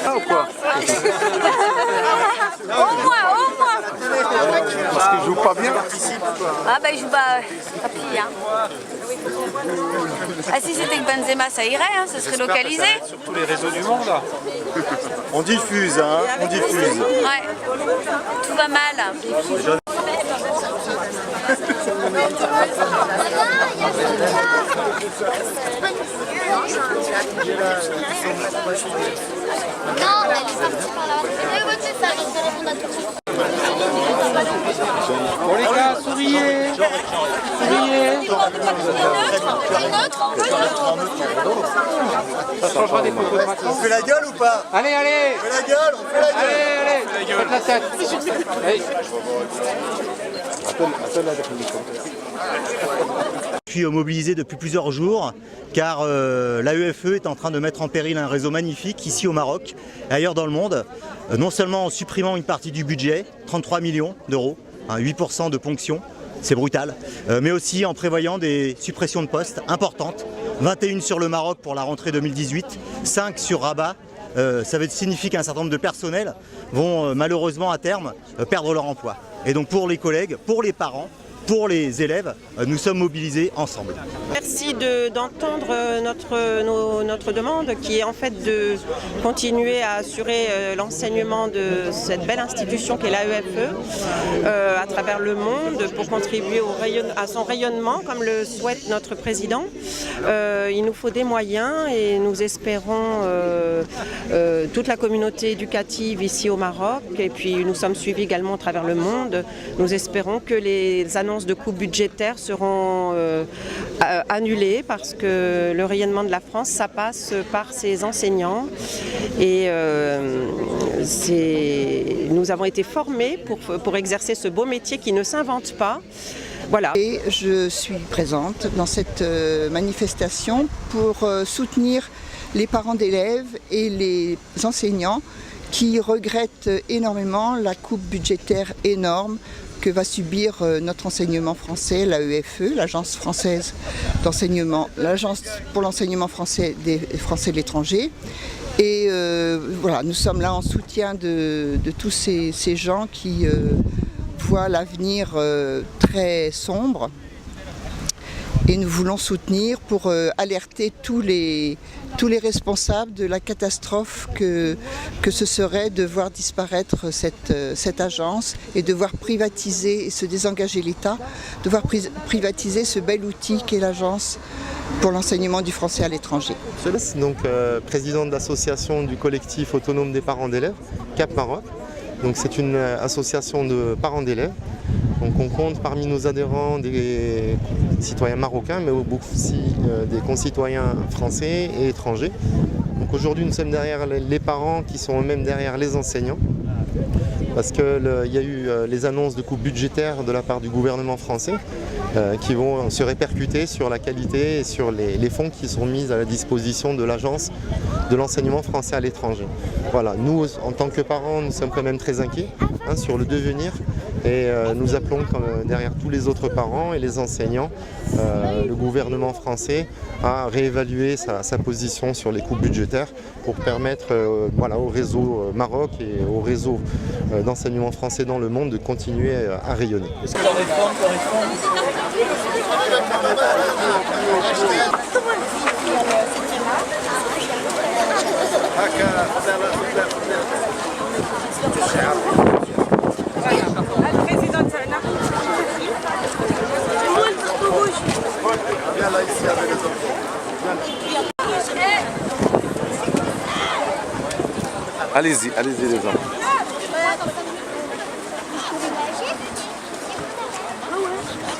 Ah ou quoi? Au moins. Parce qu'il joue pas bien. Ah bah il joue pas pire. Hein. Ah si c'était que Benzema ça irait, hein, ça serait localisé. Sur tous les réseaux du monde là. On diffuse, hein, on diffuse. Ouais, tout va mal. Non, elle est partie par là. C'est ça, je vais répondre à tout le monde. Bon les gars, souriez. Ça changera des photos de Macron. On fait la gueule ou pas? Allez. On fait la gueule, on fait la gueule. Allez. Faites la tête. Allez. Je suis mobilisé depuis plusieurs jours car l'AEFE est en train de mettre en péril un réseau magnifique ici au Maroc et ailleurs dans le monde, non seulement en supprimant une partie du budget, 33 millions d'euros, 8% de ponction, c'est brutal, mais aussi en prévoyant des suppressions de postes importantes, 21 sur le Maroc pour la rentrée 2018, 5 sur Rabat. Ça signifie qu'un certain nombre de personnels vont malheureusement à terme perdre leur emploi. Et donc pour les collègues, pour les parents, pour les élèves, nous sommes mobilisés ensemble. Merci d'entendre notre demande qui est en fait de continuer à assurer l'enseignement de cette belle institution qu'est l'AEFE à travers le monde pour contribuer à son rayonnement comme le souhaite notre président. Il nous faut des moyens et nous espérons toute la communauté éducative ici au Maroc et puis nous sommes suivis également à travers le monde. Nous espérons que les annonces de coupes budgétaires seront annulées parce que le rayonnement de la France, ça passe par ses enseignants et nous avons été formés pour exercer ce beau métier qui ne s'invente pas. Voilà. Et je suis présente dans cette manifestation pour soutenir les parents d'élèves et les enseignants qui regrettent énormément la coupe budgétaire énorme que va subir notre enseignement français, l'AEFE, l'Agence française d'enseignement, l'Agence pour l'enseignement français des Français de l'étranger. Et voilà, nous sommes là en soutien de tous ces gens qui voient l'avenir très sombre. Et nous voulons soutenir pour alerter tous les responsables de la catastrophe que ce serait de voir disparaître cette agence et de voir privatiser et se désengager l'État, de voir privatiser ce bel outil qu'est l'Agence pour l'enseignement du français à l'étranger. Donc président de l'association du collectif autonome des parents d'élèves, Cap Maroc. Donc c'est une association de parents d'élèves. Donc on compte parmi nos adhérents des citoyens marocains, mais aussi des concitoyens français et étrangers. Donc aujourd'hui nous sommes derrière les parents qui sont eux-mêmes derrière les enseignants. Parce qu'il y a eu les annonces de coupes budgétaires de la part du gouvernement français qui vont se répercuter sur la qualité et sur les fonds qui sont mis à la disposition de l'agence de l'enseignement français à l'étranger. Voilà, nous en tant que parents, nous sommes quand même très inquiets sur le devenir et nous appelons derrière tous les autres parents et les enseignants, le gouvernement français à réévaluer sa position sur les coupes budgétaires pour permettre au réseau Maroc et au réseau d'enseignement français dans le monde de continuer à rayonner. Allez-y les gens.